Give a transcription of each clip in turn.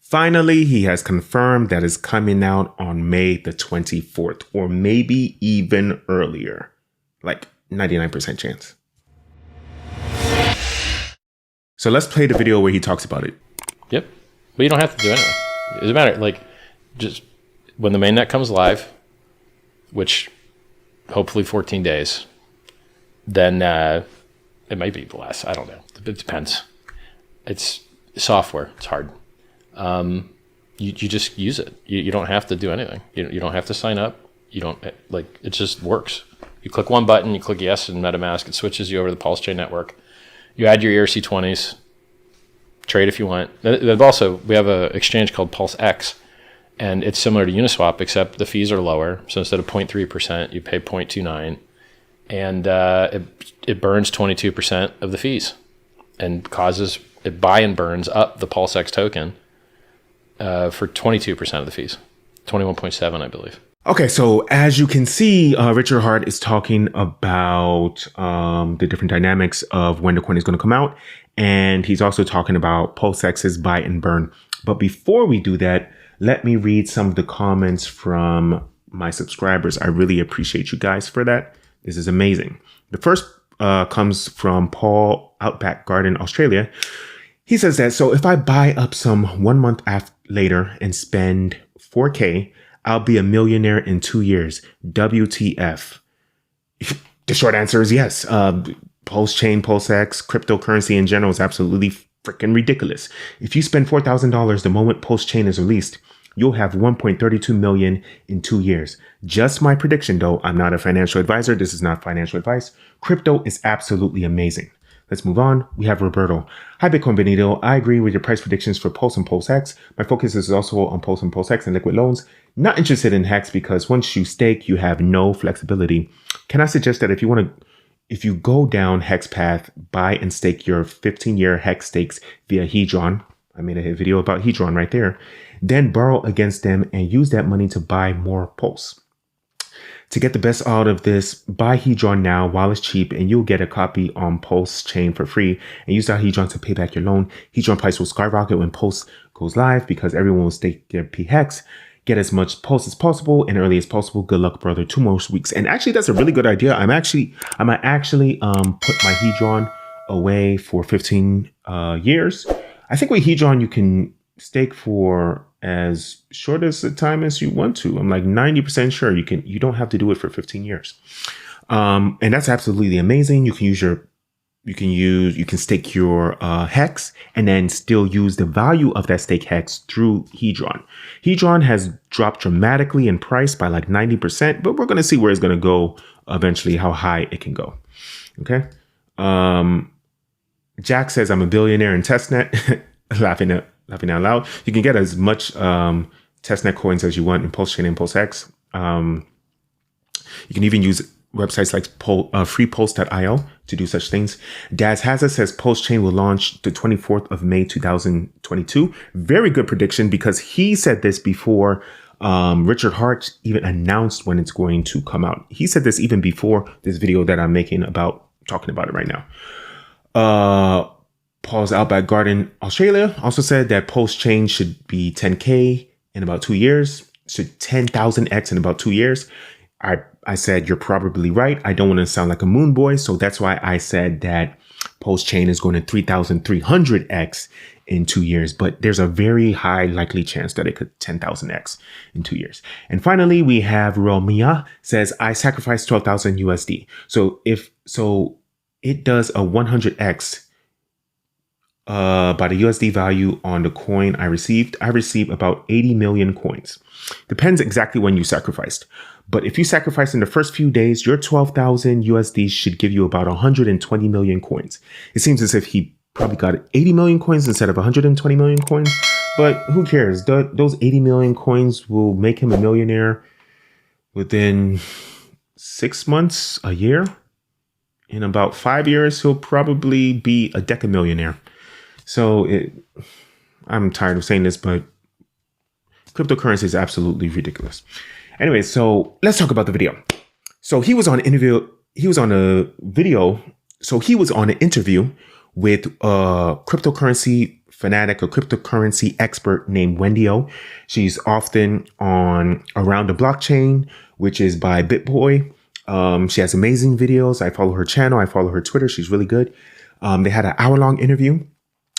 Finally, he has confirmed that it's coming out on May the 24th, or maybe even earlier, like 99% chance. So let's play the video where he talks about it. Yep. But you don't have to do anything. It doesn't matter. Like, just when the mainnet comes live, which hopefully 14 days, then it might be less. I don't know. It depends. It's software. It's hard. You just use it. You don't have to do anything. You don't have to sign up. You don't, like, it just works. You click one button, you click yes in MetaMask, it switches you over to the PulseChain network. You add your ERC20s, trade if you want. Also, we have an exchange called PulseX, and it's similar to Uniswap, except the fees are lower. So instead of 0.3%, you pay 0.29, and it burns 22% of the fees and causes it buy and burns up the PulseX token for 22% of the fees, 21.7, I believe. Okay, so as you can see, Richard Heart is talking about the different dynamics of when the coin is going to come out. And he's also talking about PulseX's buy and burn. But before we do that, let me read some of the comments from my subscribers. I really appreciate you guys for that. This is amazing. The first comes from Paul Outback Garden, Australia. He says that, so if I buy up some 1 month later and spend 4K, I'll be a millionaire in 2 years. WTF? The short answer is yes. PulseChain, PulseX, cryptocurrency in general is absolutely freaking ridiculous. If you spend $4,000 the moment PulseChain is released, you'll have 1.32 million in 2 years. Just my prediction though, I'm not a financial advisor. This is not financial advice. Crypto is absolutely amazing. Let's move on. We have Roberto. Hi, Bitcoin Benito. I agree with your price predictions for Pulse and PulseX. My focus is also on Pulse and PulseX and liquid loans. Not interested in HEX because once you stake, you have no flexibility. Can I suggest that if you go down HEX path, buy and stake your 15-year HEX stakes via Hedron. I made a video about Hedron right there. Then borrow against them and use that money to buy more Pulse. To get the best out of this, buy Hedron now while it's cheap and you'll get a copy on PulseChain for free and use that Hedron to pay back your loan. Hedron price will skyrocket when Pulse goes live because everyone will stake their PHEX. Get as much Pulse as possible and early as possible. Good luck, brother. 2 more weeks. And actually, that's a really good idea. I might actually put my Hedron away for 15 years. I think with Hedron, you can stake for as short as the time as you want to. I'm like 90% sure you don't have to do it for 15 years. And that's absolutely amazing. You can stake your HEX and then still use the value of that stake HEX through Hedron. Hedron has dropped dramatically in price by like 90%, but we're going to see where it's going to go eventually, how high it can go. Okay. Jack says, I'm a billionaire in testnet. laughing out loud. You can get as much testnet coins as you want in PulseChain and PulseX. You can even use websites like freepulse.io to do such things. Daz Hazard says PulseChain will launch the 24th of May 2022. Very good prediction because he said this before Richard Heart even announced when it's going to come out. He said this even before this video that I'm making about talking about it right now. Paul's Outback Garden, Australia also said that PulseChain should be 10K in about 2 years. So 10,000x in about 2 years. I said, you're probably right. I don't want to sound like a moon boy. So that's why I said that PulseChain is going to 3,300x in 2 years. But there's a very high likely chance that it could 10,000x in 2 years. And finally, we have 𝘊𝘰𝘯𝘦 says, I sacrificed 12,000 USD. So it does a 100x by the USD value on the coin I received. I received about 80 million coins. Depends exactly when you sacrificed. But if you sacrifice in the first few days, your 12,000 USD should give you about 120 million coins. It seems as if he probably got 80 million coins instead of 120 million coins. But who cares? Those 80 million coins will make him a millionaire within 6 months, a year. In about 5 years, he'll probably be a decamillionaire. So I'm tired of saying this, but cryptocurrency is absolutely ridiculous. Anyway, so let's talk about the video. So he was on an interview with cryptocurrency fanatic, a cryptocurrency expert named 𝘊𝘳𝘺𝘰. She's often on Around the Blockchain, which is by BitBoy. She has amazing videos. I follow her channel. I follow her Twitter. She's really good. They had an hour-long interview.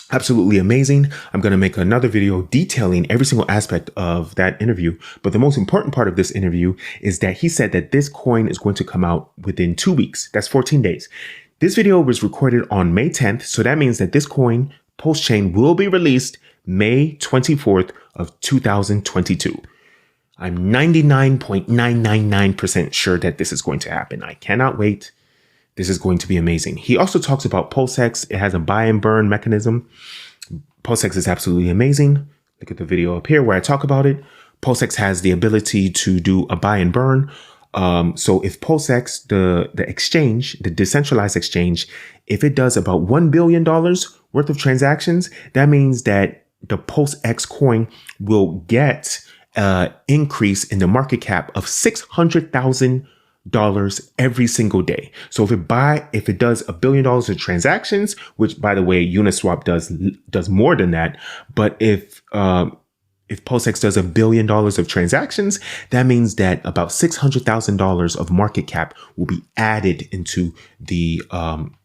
Absolutely amazing. I'm going to make another video detailing every single aspect of that interview. But the most important part of this interview is that he said that this coin is going to come out within 2 weeks. That's 14 days. This video was recorded on May 10th. So that means that this coin, PulseChain, will be released May 24th of 2022. I'm 99.999% sure that this is going to happen. I cannot wait. This is going to be amazing. He also talks about PulseX. It has a buy and burn mechanism. PulseX is absolutely amazing. Look at the video up here where I talk about it. PulseX has the ability to do a buy and burn. So if PulseX, the exchange, the decentralized exchange, if it does about $1 billion worth of transactions, that means that the PulseX coin will get an increase in the market cap of $600,000 every single day. So if it does $1 billion of transactions, which by the way, Uniswap does more than that. But if PulseX does $1 billion of transactions, that means that about $600,000 of market cap will be added into the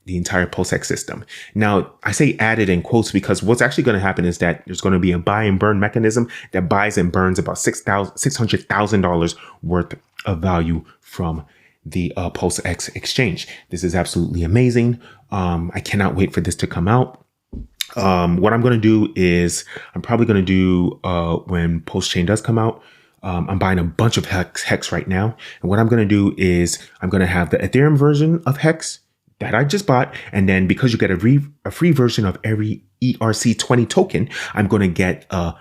entire PulseX system. Now, I say added in quotes because what's actually going to happen is that there's going to be a buy and burn mechanism that buys and burns about $600,000 worth of value from the PulseX exchange. This is absolutely amazing. I cannot wait for this to come out. What I'm going to do is I'm probably going to do when PulseChain does come out. I'm buying a bunch of Hex right now. And what I'm going to do is I'm going to have the Ethereum version of Hex that I just bought. And then because you get a free version of every 𝘊𝘰𝘳𝘺 token, I'm going to get a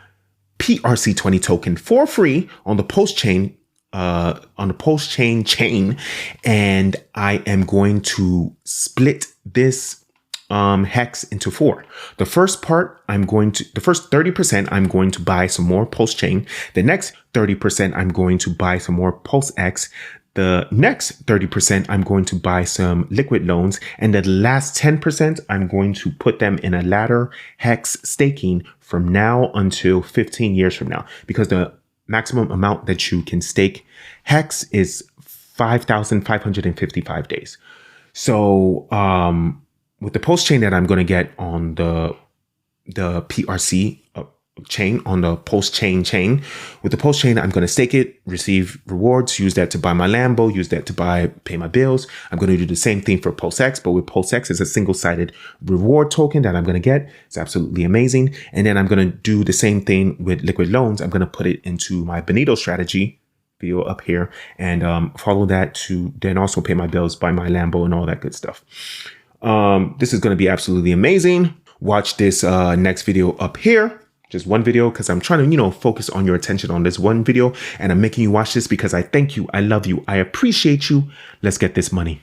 𝘊𝘰𝘳𝘺 token for free on the PulseChain chain, and I am going to split this Hex into 4. The first 30%, I'm going to buy some more PulseChain. The next 30%, I'm going to buy some more PulseX. The next 30%, I'm going to buy some liquid loans. And the last 10%, I'm going to put them in a ladder Hex staking from now until 15 years from now, because the maximum amount that you can stake Hex is 5,555 days. So with the PulseChain that I'm going to get on the PRC chain, on the PulseChain chain, with the PulseChain, I'm going to stake it, receive rewards, use that to buy my Lambo, use that to pay my bills. I'm going to do the same thing for PulseX, but with PulseX, it's a single-sided reward token that I'm going to get. It's absolutely amazing. And then I'm going to do the same thing with liquid loans. I'm going to put it into my Bonito strategy video up here and follow that to then also pay my bills, buy my Lambo and all that good stuff. This is going to be absolutely amazing. Watch this next video up here. Just one video, because I'm trying to, focus on your attention on this one video. And I'm making you watch this because I thank you. I love you. I appreciate you. Let's get this money.